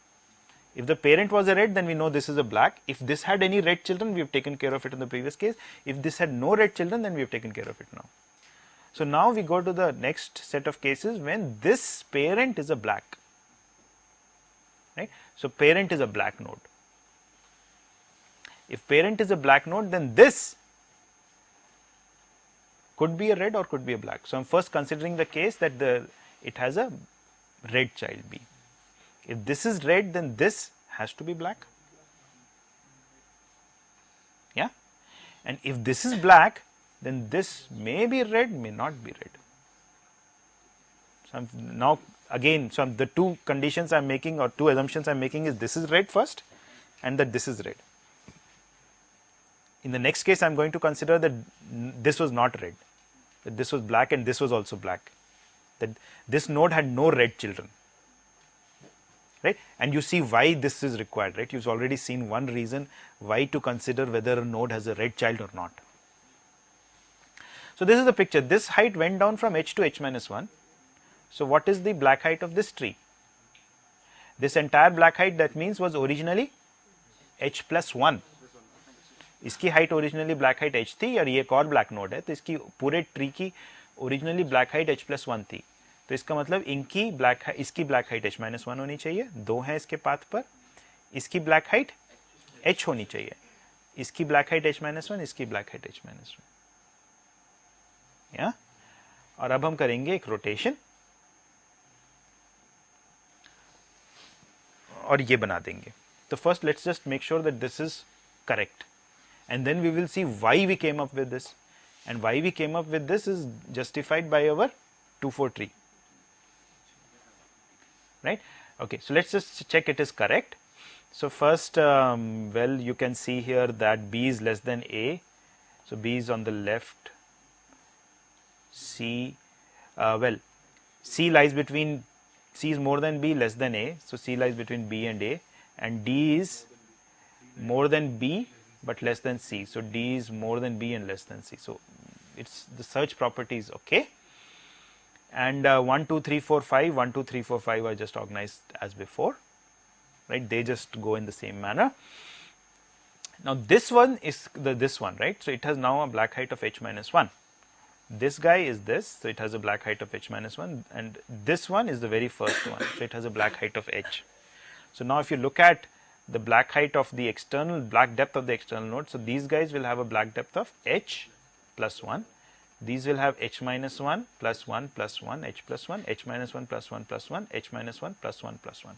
If the parent was a red, then we know this is a black. If this had any red children, we have taken care of it in the previous case. If this had no red children, then we have taken care of it now. So now we go to the next set of cases when this parent is a black. Right? So parent is a black node. If parent is a black node, then this could be a red or could be a black. So I am first considering the case that it has a red child B. If this is red, then this has to be black. Yeah? And if this is black, then this may be red, may not be red. So now again, so the two conditions I am making or two assumptions I am making is this is red first and that this is red. In the next case, I am going to consider that this was not red, that this was black and this was also black, that this node had no red children, right? And you see why this is required, right? You've already seen one reason why to consider whether a node has a red child or not. So this is the picture. This height went down from H to H minus 1. So what is the black height of this tree? This entire black height, that means, was originally H plus 1. इसकी height originally black height h थी और ये एक और black node है, तो इसकी पूरे ट्री की originally black height h plus 1 थी. तो इसका मतलब इनकी ब्लैक इसकी ब्लैक हाइट h minus 1 होनी चाहिए. दो हैं इसके पाथ पर. इसकी ब्लैक हाइट h होनी चाहिए. इसकी ब्लैक हाइट h minus 1, इसकी ब्लैक हाइट h minus 1. या और अब हम करेंगे एक रोटेशन और ये बना देंगे. तो first let's just make sure that this is correct. And then we will see why we came up with this, and why we came up with this is justified by our 2 4 tree, right? Okay, so let's just check it is correct. So first, well, you can see here that B is less than A, so B is on the left. C, well, C lies between, C is more than B, less than A, so C lies between B and A, and D is more than B but less than C, so D is more than B and less than C. So it's the search property is okay. And 1 2 3 4 5, 1 2 3 4 5 are just organized as before, right? They just go in the same manner. Now this one is this one, right? So it has now a black height of h minus 1. This guy is this, so it has a black height of h minus 1, and this one is the very first one, so it has a black height of h. So now if you look at the black height of the external, black depth of the external node, so these guys will have a black depth of h plus 1. These will have h minus 1 plus 1 plus 1, h plus 1, h minus 1 plus 1 plus 1, h minus 1 plus 1 plus 1.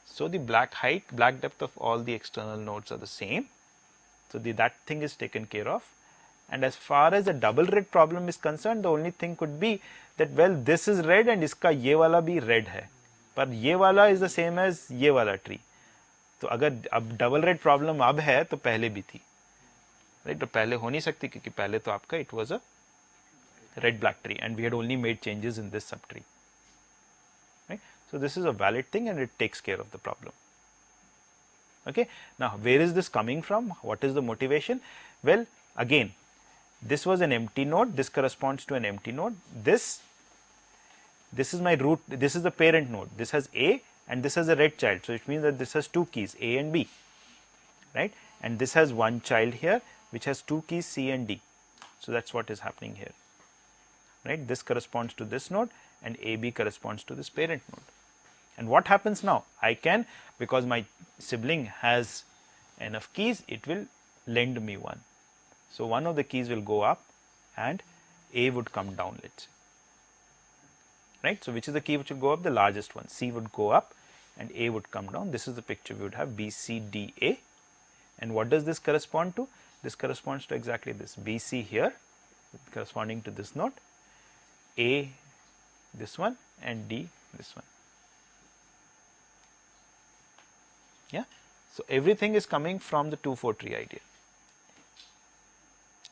So the black height, black depth of all the external nodes are the same. So that thing is taken care of. And as far as the double red problem is concerned, the only thing could be that, well, this is red and iska ye wala bhi red hai, but ye wala is the same as ye wala tree. तो अगर अब double red problem अब है तो पहले भी थी, right? तो पहले हो नहीं सकती क्योंकि पहले तो आपका it was a red black tree and we had only made changes in this subtree, right? So this is a valid thing and it takes care of the problem. Okay, now where is this coming from? What is the motivation? Well, again, this was an empty node, this corresponds to an empty node. This is my root, this is the parent node, this has A and this has a red child, so it means that this has two keys A and B, right? And this has one child here which has two keys C and D, so that's what is happening here, right? This corresponds to this node and AB corresponds to this parent node. And what happens now? I can, because my sibling has enough keys, it will lend me one. So one of the keys will go up and A would come down, let's say, right? So which is the key which will go up? The largest one. C would go up and A would come down. This is the picture we would have, B, C, D, A. And what does this correspond to? This corresponds to exactly this, BC here corresponding to this node, A this one and D this one. Yeah, so everything is coming from the 2-4 tree idea.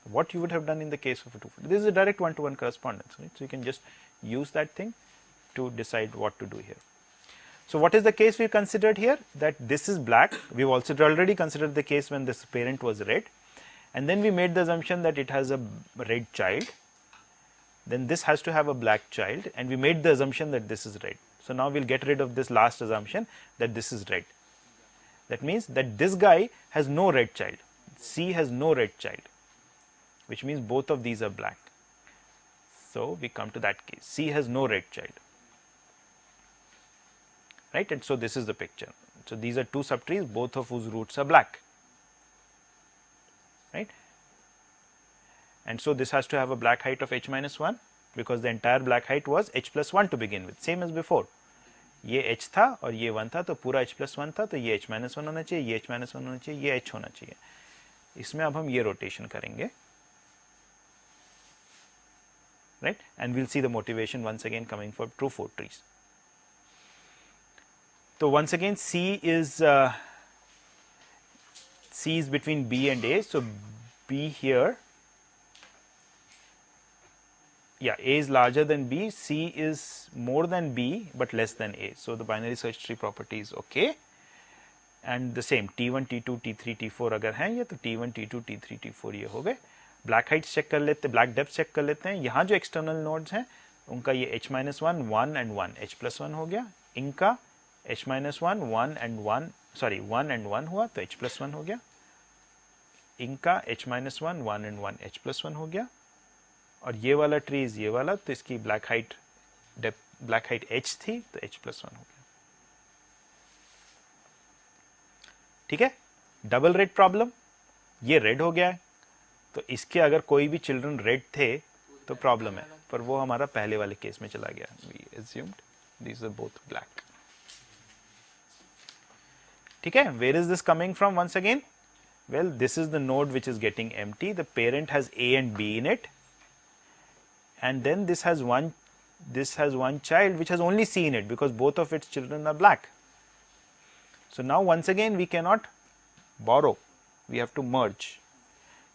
What you would have done in the case of a 2-4, this is a direct one-to-one correspondence, right? So you can just use that thing to decide what to do here. So what is the case we considered here? That this is black. We've also already considered the case when this parent was red, and then we made the assumption that it has a red child. Then this has to have a black child, and we made the assumption that this is red. So now we'll get rid of this last assumption that this is red. That means that this guy has no red child. C has no red child, which means both of these are black. So we come to that case. C has no red child, right? And so this is the picture. So these are two subtrees, both of whose roots are black, right? And so this has to have a black height of h minus 1 because the entire black height was h plus 1 to begin with, same as before. ये h था और ये 1 था, तो पूरा h plus 1 था, तो ये h minus 1 होना चाहिए, ये h minus 1 होना चाहिए, ये h होना चाहिए. इसमें अब हम ये रोटेशन करेंगे, right? And we'll see the motivation once again coming for true 4 trees. So once again, C is between B and A. So B here, yeah, A is larger than B, C is more than B but less than A. So the binary search tree property is okay. And the same T1, T2, T3, T4 अगर हैं ये, तो T1, T2, T3, T4 ये हो गए. Black Heights check कर लेते, black depth check कर लेते हैं. यहाँ जो एक्सटर्नल नोड्स हैं उनका ये h minus 1, 1 and 1, h plus 1 हो गया. इनका h minus 1, 1 and 1, sorry 1 and 1 हुआ तो h plus 1 हो गया. इनका h minus 1, 1 and 1, h plus 1 हो गया. और ये वाला ट्रीज ये वाला, तो इसकी ब्लैक हाइट h थी तो h plus 1 हो गया. ठीक है, डबल रेड प्रॉब्लम, ये रेड हो गया है, तो इसके अगर कोई भी चिल्ड्रन रेड थे तो प्रॉब्लम है, पर वो हमारा पहले वाले केस में चला गया. We assumed these are both black. ठीक है, where is this coming from once again? Well, this is the node which is getting empty. The parent has A and B in it, and then this has one this has one child which has only seen it because both of its children are black. So now once again we cannot borrow, we have to merge,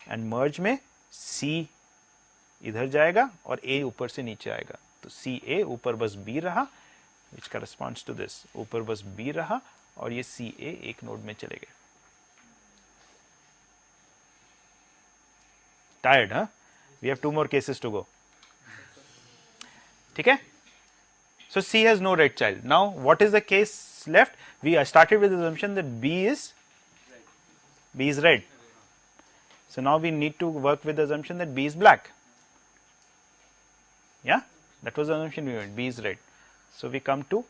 and merge में C इधर जाएगा और A ऊपर से नीचे आएगा, तो CA ऊपर बस B रहा, which corresponds to this, ऊपर बस B रहा और ये CA एक नोड में चले गए. Tired, huh? We have 2 more cases to go. ठीक है? So C has no red child. Now what is the case left? We started with the assumption that B is red. So now we need to work with the assumption that B is black. Yeah, that was the assumption we made. B is red. So we come to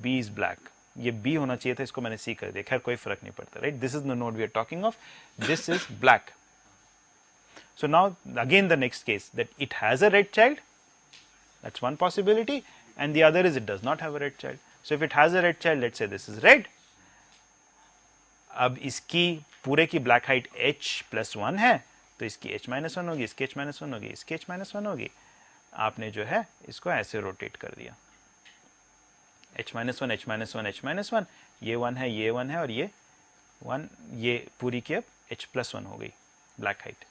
B is black. ये B होना चाहिए था, इसको मैंने C कर दिया, खैर कोई फर्क नहीं पड़ता, right? This is the node we are talking of. This is black. So now again the next case, that it has a red child, that's one possibility, and the other is it does not have a red child. So if it has a red child, let's say this is red. अब इसकी पूरे की black height h+1 है, तो इसकी h-1 होगी, इसकी h-1 होगी, इसकी h-1 होगी. आपने जो है इसको ऐसे रोटेट कर दिया, h-1, h-1, h-1, ये 1 है, ये 1 है और ये 1, ये पूरी की अब h+1 हो गई black height.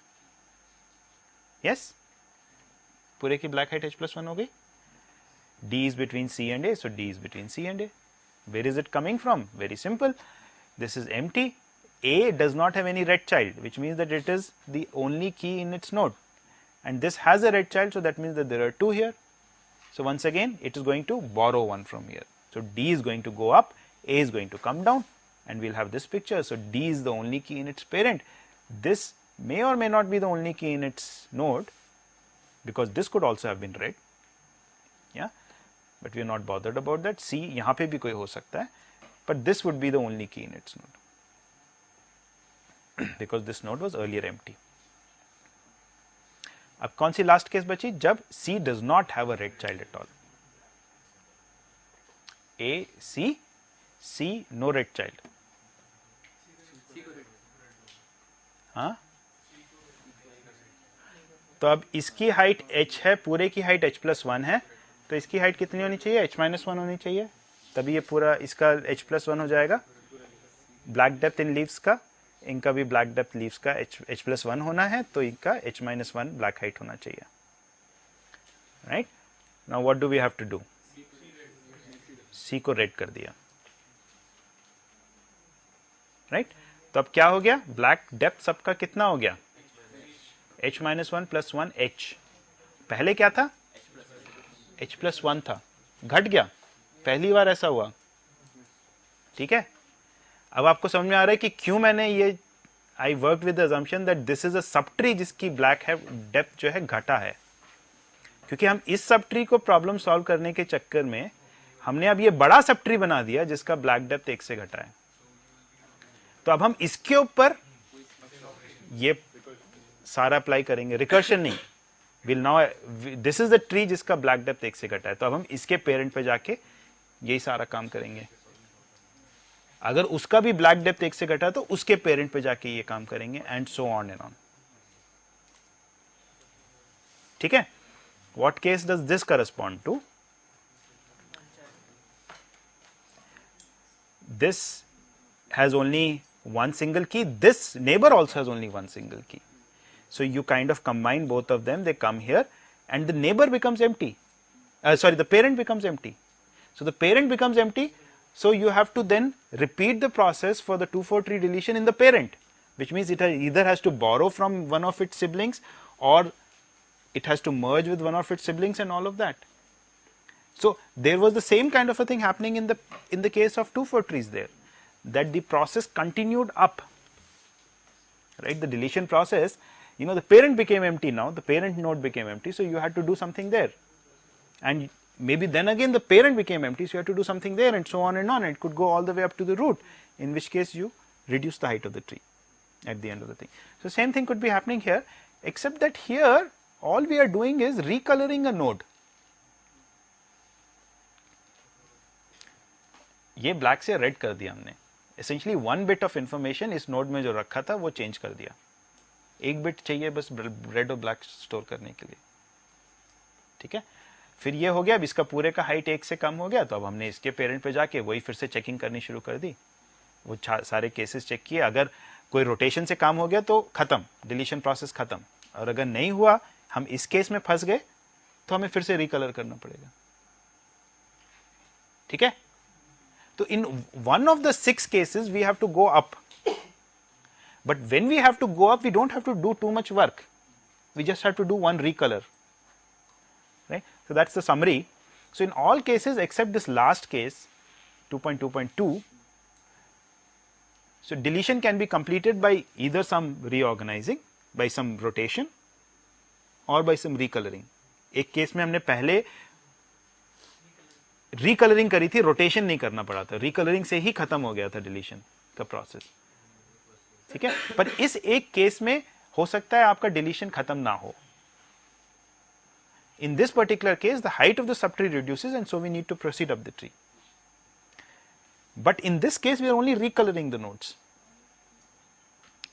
Yes, पूरे की black height h+1 हो गई. D is between C and A, so D is between C and A. Where is it coming from? Very simple. This is empty. A does not have any red child, which means that it is the only key in its node. And this has a red child, so that means that there are 2 here. So once again, it is going to borrow 1 from here. So D is going to go up, A is going to come down, and we'll have this picture. So D is the only key in its parent. This may or may not be the only key in its node, because this could also have been red. Yeah, but we are not bothered about that. C यहाँ पे भी कोई हो सकता है, but this would be the only key in its node because this node was earlier empty. अब कौन सी last case बची? जब C does not have a red child at all. A, C, no red child. हाँ, तो अब इसकी height h है, पूरे की हाइट h+1 है, तो इसकी हाइट कितनी होनी चाहिए? h-1 होनी चाहिए, तभी ये पूरा इसका h+1 हो जाएगा. ब्लैक डेप्थ इन लीव्स का, इनका भी ब्लैक डेप्थ लीव्स का h+1 होना है, तो इनका h-1 ब्लैक हाइट होना चाहिए. Right, now what do we have to do? C को रेड कर दिया. राइट, तो अब क्या हो गया? ब्लैक डेप्थ सबका कितना हो गया? h-1 + 1 h. पहले क्या था? h+1 था, घट गया, पहली बार ऐसा हुआ. ठीक है, अब आपको समझ में आ रहा है कि क्यों मैंने ये I work with the assumption that this is a sub tree जिसकी ब्लैक है डेप्थ जो है घटा है, क्योंकि हम इस सब ट्री को प्रॉब्लम सॉल्व करने के चक्कर में हमने अब ये बड़ा सब ट्री बना दिया जिसका ब्लैक डेप्थ 1 से घटा है. तो अब हम इसके ऊपर ये सारा अप्लाई करेंगे, रिकर्शन नहीं. Will now this is the tree जिसका ब्लैक डेप्थ 1 से घटा है, तो अब हम इसके पेरेंट पे जाके यही सारा काम करेंगे. अगर उसका भी ब्लैक डेप्थ 1 से घटा तो उसके पेरेंट पे जाके ये काम करेंगे, and so on and on. ठीक है, what case does this correspond to? This has only one single key, this neighbor also has only one single key. So you kind of combine both of them, they come here and the neighbor becomes empty. The parent becomes empty. So the parent becomes empty, so you have to then repeat the process for the 2,4 tree deletion in the parent, which means it either has to borrow from one of its siblings or it has to merge with one of its siblings and all of that. So there was the same kind of a thing happening in the case of 2,4 trees there, that the process continued up, right? The deletion process, the parent became empty now, the parent node became empty, so you had to do something there. And maybe then again the parent became empty, so you had to do something there, and so on and on. It could go all the way up to the root, in which case you reduce the height of the tree at the end of the thing. So same thing could be happening here, except that here all we are doing is recoloring a node. ये black से red कर दिया हमने. Essentially 1 bit of information इस node में जो रखा था वो चेंज कर दिया. 1 bit चाहिए बस रेड और ब्लैक स्टोर करने के लिए. ठीक है, फिर ये हो गया, अब इसका पूरे का हाइट 1 से कम हो गया, तो अब हमने इसके पेरेंट पे जाके वही फिर से चेकिंग करनी शुरू कर दी, वो सारे केसेस चेक किए, अगर कोई रोटेशन से काम हो गया तो खत्म, डिलीशन प्रोसेस खत्म, और अगर नहीं हुआ, हम इस केस में फंस गए, तो हमें फिर से रिकलर करना पड़ेगा। ठीक है, तो in one of the 6 cases we have to go up, but when we have to go up we don't have to do too much work, we just have to do one recolor, right? So that's the summary. So in all cases except this last case 2.2.2, so deletion can be completed by either some reorganizing, by some rotation or by some recoloring. एक case में हमने पहले रिकलरिंग करी थी, rotation नहीं करना पड़ा था, रिकलरिंग से ही खत्म हो गया था डिलीशन का प्रोसेस। ठीक है, पर इस एक केस में हो सकता है आपका डिलीशन खत्म ना हो। In this particular case, the height of the subtree reduces, and so we need to proceed up the tree. But in this case, we are only recoloring the nodes.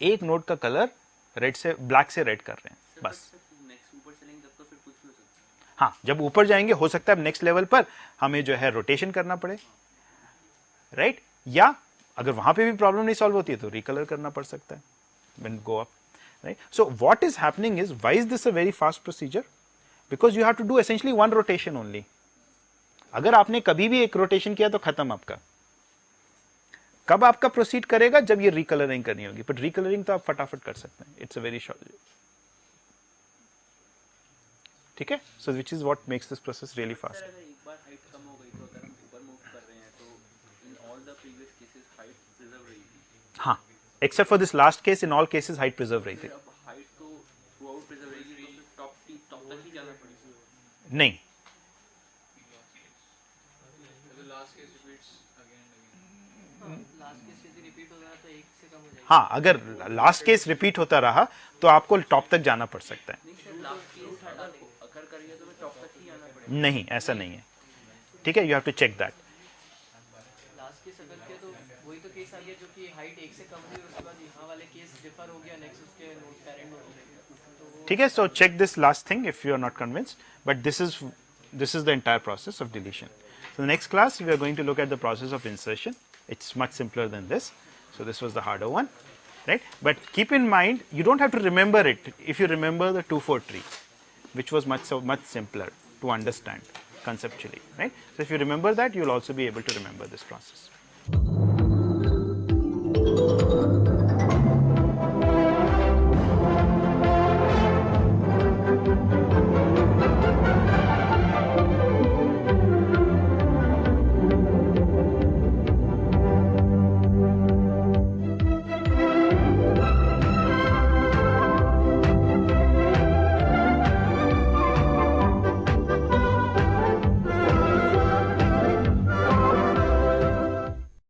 एक node का colour red से black से red कर रहे हैं बस। हाँ, जब ऊपर जाएंगे हो सकता है नेक्स्ट लेवल पर हमें जो है रोटेशन करना पड़े, राइट? या अगर वहां पे भी प्रॉब्लम नहीं सॉल्व होती है तो रिकलर करना पड़ सकता है when go up, right? So what is happening is, why is this a very fast procedure? Because you have to do essentially one rotation only. अगर आपने कभी भी एक रोटेशन किया तो खत्म आपका। कब आपका प्रोसीड करेगा? जब ये रिकलरिंग करनी होगी, बट रिकलरिंग तो आप फटाफट कर सकते हैं, इट्स अ वेरी शॉर्ट। ठीक है, so which is what makes this process really fast. एक बार हाइट कम हो गई तो अगर हम ऊपर मूव कर रहे हैं तो in all the previous cases height preserve रहेगी। हाँ, except for this last case, in all cases height preserve रही थी। अब हाइट तो थ्रूआउट प्रिजर्व रहेगी, तो टॉप तक ही जाना पड़ेगा। नहीं, last case repeats again last case यदि रिपीट हो रहा तो 1 से कम हो जाएगा। हाँ, अगर लास्ट केस रिपीट होता रहा तो आपको टॉप तक जाना पड़ सकता है। नहीं सर, लास्ट केस अगर करिए तो टॉप तक ही आना पड़ेगा। नहीं, ऐसा नहीं है। ठीक है, you have to check that. Last case अगर किया तो वही तो केस आ गया जो कि हाइट 1 से कम हुई, उसके बाद यहाँ वाले केस डिफर हो गया, नेक्स्ट उसके नोड पेरेंट हो गया। ठीक है, so check this last thing if you are not convinced, but this is the entire process of deletion. So the next class we are going to look at the process of insertion. It's much simpler than this. So this was the harder one, right? But keep in mind, you don't have to remember it if you remember the 2-4 tree, which was much simpler to understand conceptually, right? So if you remember that, you'll also be able to remember this process.